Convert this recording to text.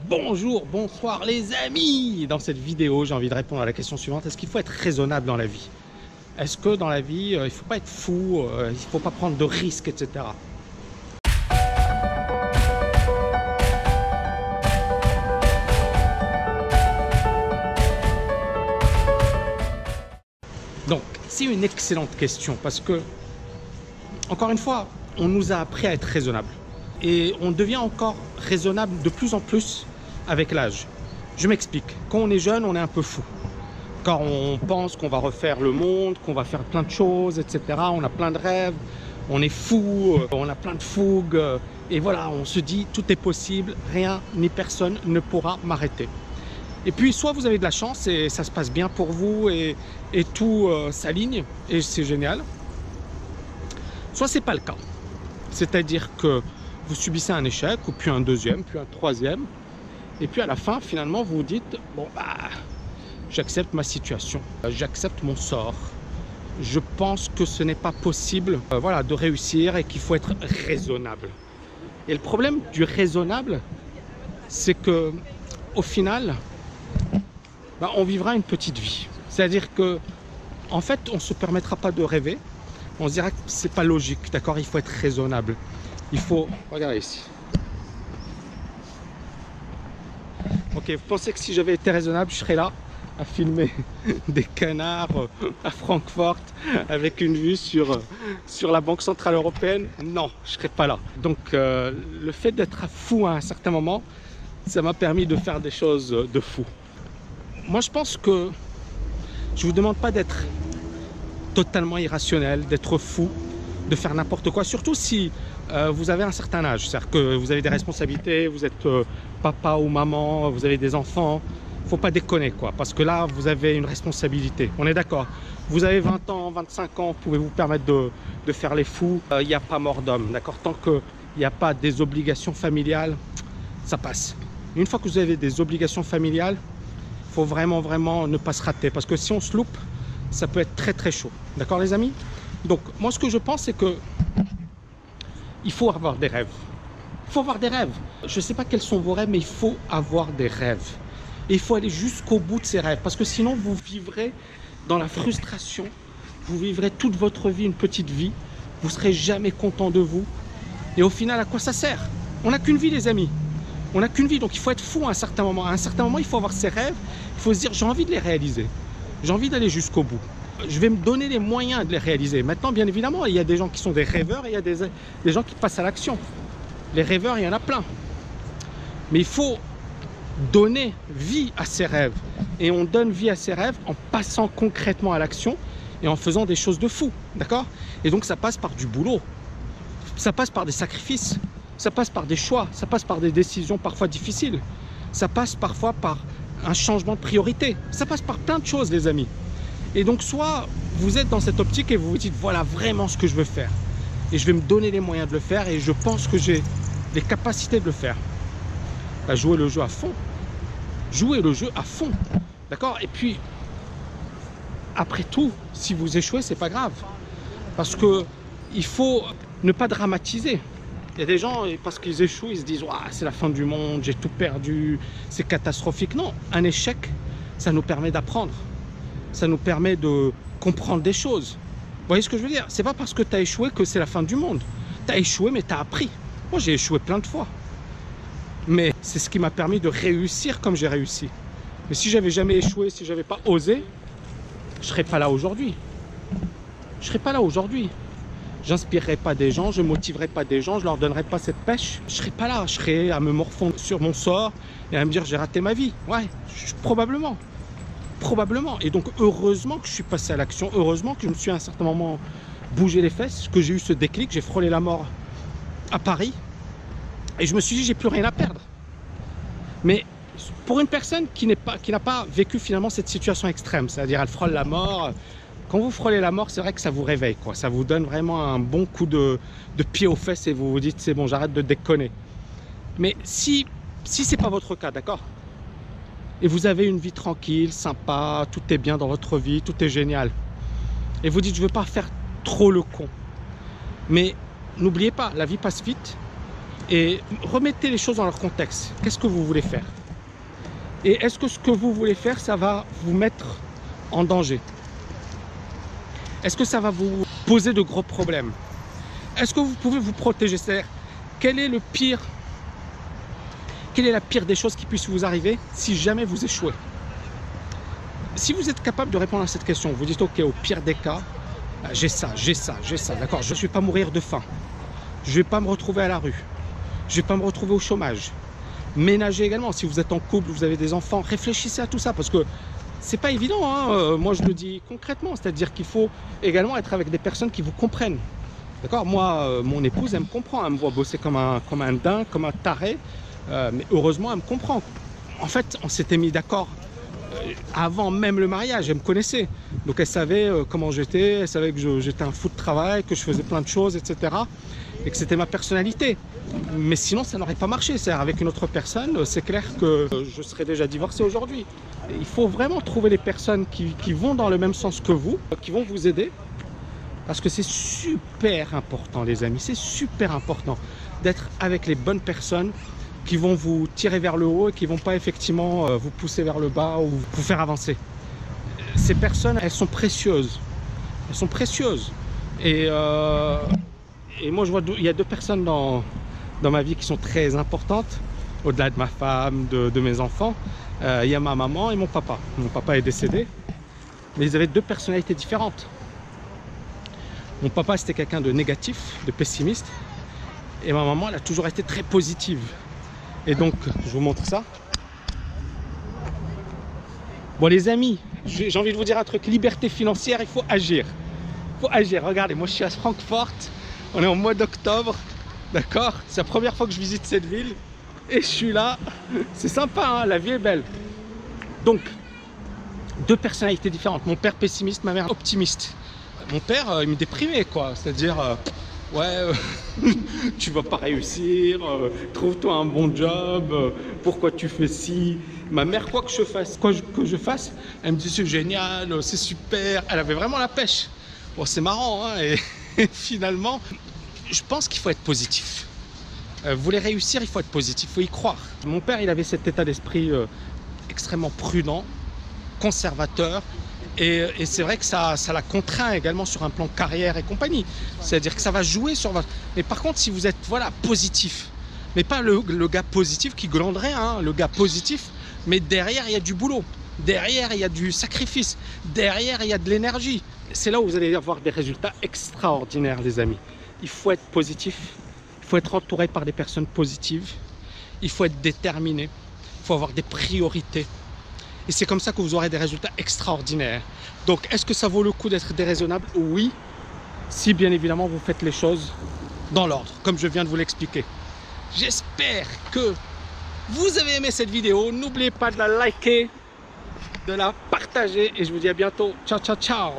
Bonjour, bonsoir les amis. Dans cette vidéo, j'ai envie de répondre à la question suivante. Est-ce qu'il faut être raisonnable dans la vie? Est-ce que dans la vie, il ne faut pas être fou, il ne faut pas prendre de risques, etc. Donc, c'est une excellente question parce que, encore une fois, on nous a appris à être raisonnable. Et on devient encore raisonnable de plus en plus avec l'âge. Je m'explique. Quand on est jeune, on est un peu fou. Quand on pense qu'on va refaire le monde, qu'on va faire plein de choses, etc. On a plein de rêves, on est fou, on a plein de fougue. Et voilà, on se dit tout est possible, rien ni personne ne pourra m'arrêter. Et puis, soit vous avez de la chance et ça se passe bien pour vous et tout s'aligne et c'est génial. Soit c'est pas le cas. C'est-à-dire que vous subissez un échec, ou puis un deuxième, puis un troisième. Et puis à la fin, finalement, vous vous dites, bon, bah, j'accepte ma situation, j'accepte mon sort. Je pense que ce n'est pas possible voilà, de réussir et qu'il faut être raisonnable. Et le problème du raisonnable, c'est que au final, bah, on vivra une petite vie. C'est-à-dire que, en fait, on ne se permettra pas de rêver. On se dira que c'est pas logique, d'accord? Il faut être raisonnable. Il faut... Regardez ici. Ok, vous pensez que si j'avais été raisonnable, je serais là à filmer des canards à Francfort avec une vue sur la Banque Centrale Européenne? Non, je ne serais pas là. Donc le fait d'être fou à un certain moment, ça m'a permis de faire des choses de fou. Moi, je pense que je ne vous demande pas d'être totalement irrationnel, d'être fou, de faire n'importe quoi, surtout si vous avez un certain âge, c'est-à-dire que vous avez des responsabilités, vous êtes papa ou maman, vous avez des enfants, il ne faut pas déconner quoi, parce que là vous avez une responsabilité, on est d'accord. Vous avez 20 ans, 25 ans, pouvez vous permettre de faire les fous, il n'y a pas mort d'homme, d'accord? Tant qu'il n'y a pas des obligations familiales, ça passe. Une fois que vous avez des obligations familiales, il faut vraiment ne pas se rater, parce que si on se loupe, ça peut être très chaud, d'accord les amis? Donc moi ce que je pense c'est que il faut avoir des rêves. Il faut avoir des rêves. Je ne sais pas quels sont vos rêves, mais il faut avoir des rêves. Et il faut aller jusqu'au bout de ces rêves, parce que sinon vous vivrez dans la frustration, vous vivrez toute votre vie une petite vie, vous ne serez jamais content de vous. Et au final, à quoi ça sert? On n'a qu'une vie les amis. On n'a qu'une vie, donc il faut être fou à un certain moment. À un certain moment, il faut avoir ses rêves, il faut se dire j'ai envie de les réaliser. J'ai envie d'aller jusqu'au bout. Je vais me donner les moyens de les réaliser. Maintenant, bien évidemment, il y a des gens qui sont des rêveurs et il y a des gens qui passent à l'action. Les rêveurs, il y en a plein. Mais il faut donner vie à ses rêves. Et on donne vie à ses rêves en passant concrètement à l'action et en faisant des choses de fou. D'accord? Et donc, ça passe par du boulot. Ça passe par des sacrifices. Ça passe par des choix. Ça passe par des décisions parfois difficiles. Ça passe parfois par un changement de priorité. Ça passe par plein de choses, les amis. Et donc, soit vous êtes dans cette optique et vous vous dites, voilà vraiment ce que je veux faire. Et je vais me donner les moyens de le faire et je pense que j'ai les capacités de le faire. Bah, jouez le jeu à fond. Jouez le jeu à fond. D'accord? Et puis, après tout, si vous échouez, c'est pas grave. Parce que il faut ne pas dramatiser. Il y a des gens, parce qu'ils échouent, ils se disent, c'est la fin du monde, j'ai tout perdu, c'est catastrophique. Non, un échec, ça nous permet d'apprendre. Ça nous permet de comprendre des choses. Vous voyez ce que je veux dire? C'est pas parce que tu as échoué que c'est la fin du monde. Tu as échoué, mais tu as appris. Moi, j'ai échoué plein de fois. Mais c'est ce qui m'a permis de réussir comme j'ai réussi. Mais si j'avais jamais échoué, si j'avais pas osé, je serais pas là aujourd'hui. Je serais pas là aujourd'hui. J'inspirerais pas des gens, je motiverais pas des gens, je leur donnerais pas cette pêche. Je serais pas là. Je serais à me morfondre sur mon sort et à me dire j'ai raté ma vie. Ouais, probablement. Probablement. Et donc, heureusement que je suis passé à l'action, heureusement que je me suis à un certain moment bougé les fesses, que j'ai eu ce déclic, j'ai frôlé la mort à Paris. Et je me suis dit, j'ai plus rien à perdre. Mais pour une personne qui n'a pas vécu finalement cette situation extrême, c'est-à-dire elle frôle la mort, quand vous frôlez la mort, c'est vrai que ça vous réveille, quoi. Ça vous donne vraiment un bon coup de pied aux fesses et vous vous dites, c'est bon, j'arrête de déconner. Mais si c'est pas votre cas, d'accord? Et vous avez une vie tranquille, sympa, tout est bien dans votre vie, tout est génial. Et vous dites, je ne veux pas faire trop le con. Mais n'oubliez pas, la vie passe vite. Et remettez les choses dans leur contexte. Qu'est-ce que vous voulez faire? Et est-ce que ce que vous voulez faire, ça va vous mettre en danger? Est-ce que ça va vous poser de gros problèmes? Est-ce que vous pouvez vous protéger? C'est-à-dire, quelle est la pire des choses qui puissent vous arriver si jamais vous échouez? Si vous êtes capable de répondre à cette question, vous dites ok, au pire des cas, j'ai ça, d'accord, je ne vais pas mourir de faim, je ne vais pas me retrouver à la rue, je ne vais pas me retrouver au chômage. Ménager également, si vous êtes en couple, vous avez des enfants, réfléchissez à tout ça parce que c'est pas évident, hein. Moi je le dis concrètement, c'est-à-dire qu'il faut également être avec des personnes qui vous comprennent. D'accord, moi, mon épouse, elle me comprend, elle me voit bosser comme un dingue, comme un taré, mais heureusement, elle me comprend. En fait, on s'était mis d'accord avant même le mariage, elle me connaissait. Donc elle savait comment j'étais, elle savait que j'étais un fou de travail, que je faisais plein de choses, etc. Et que c'était ma personnalité. Mais sinon, ça n'aurait pas marché. C'est-à-dire, avec une autre personne, c'est clair que je serais déjà divorcé aujourd'hui. Il faut vraiment trouver les personnes qui vont dans le même sens que vous, qui vont vous aider. Parce que c'est super important, les amis, c'est super important d'être avec les bonnes personnes qui vont vous tirer vers le haut et qui ne vont pas effectivement vous pousser vers le bas ou vous faire avancer. Ces personnes, elles sont précieuses. Elles sont précieuses. Et moi, je vois il y a deux personnes dans ma vie qui sont très importantes, au-delà de ma femme, de mes enfants. Il y a ma maman et mon papa. Mon papa est décédé, mais ils avaient deux personnalités différentes. Mon papa, c'était quelqu'un de négatif, de pessimiste. Et ma maman, elle a toujours été très positive. Et donc, je vous montre ça. Bon, les amis, j'ai envie de vous dire un truc. Liberté financière, il faut agir. Il faut agir. Regardez, moi, je suis à Francfort. On est en mois d'octobre. D'accord? C'est la première fois que je visite cette ville. Et je suis là. C'est sympa, hein, la vie est belle. Donc, deux personnalités différentes. Mon père pessimiste, ma mère optimiste. Mon père, il me déprimait, quoi. C'est-à-dire, ouais, tu vas pas réussir, trouve-toi un bon job, pourquoi tu fais ci? Ma mère, quoi que je fasse, elle me dit c'est génial, c'est super. Elle avait vraiment la pêche. Bon, c'est marrant, hein, et finalement, je pense qu'il faut être positif. Vous voulez réussir, il faut être positif, il faut y croire. Mon père, il avait cet état d'esprit extrêmement prudent, conservateur. Et c'est vrai que ça l'a contraint également sur un plan carrière et compagnie. C'est-à-dire que ça va jouer sur votre... Mais par contre, si vous êtes voilà, positif, mais pas le gars positif qui glanderait, hein, le gars positif, mais derrière, il y a du boulot. Derrière, il y a du sacrifice. Derrière, il y a de l'énergie. C'est là où vous allez avoir des résultats extraordinaires, les amis. Il faut être positif. Il faut être entouré par des personnes positives. Il faut être déterminé. Il faut avoir des priorités. Et c'est comme ça que vous aurez des résultats extraordinaires. Donc, est-ce que ça vaut le coup d'être déraisonnable? Oui, si bien évidemment vous faites les choses dans l'ordre, comme je viens de vous l'expliquer. J'espère que vous avez aimé cette vidéo. N'oubliez pas de la liker, de la partager et je vous dis à bientôt. Ciao, ciao, ciao!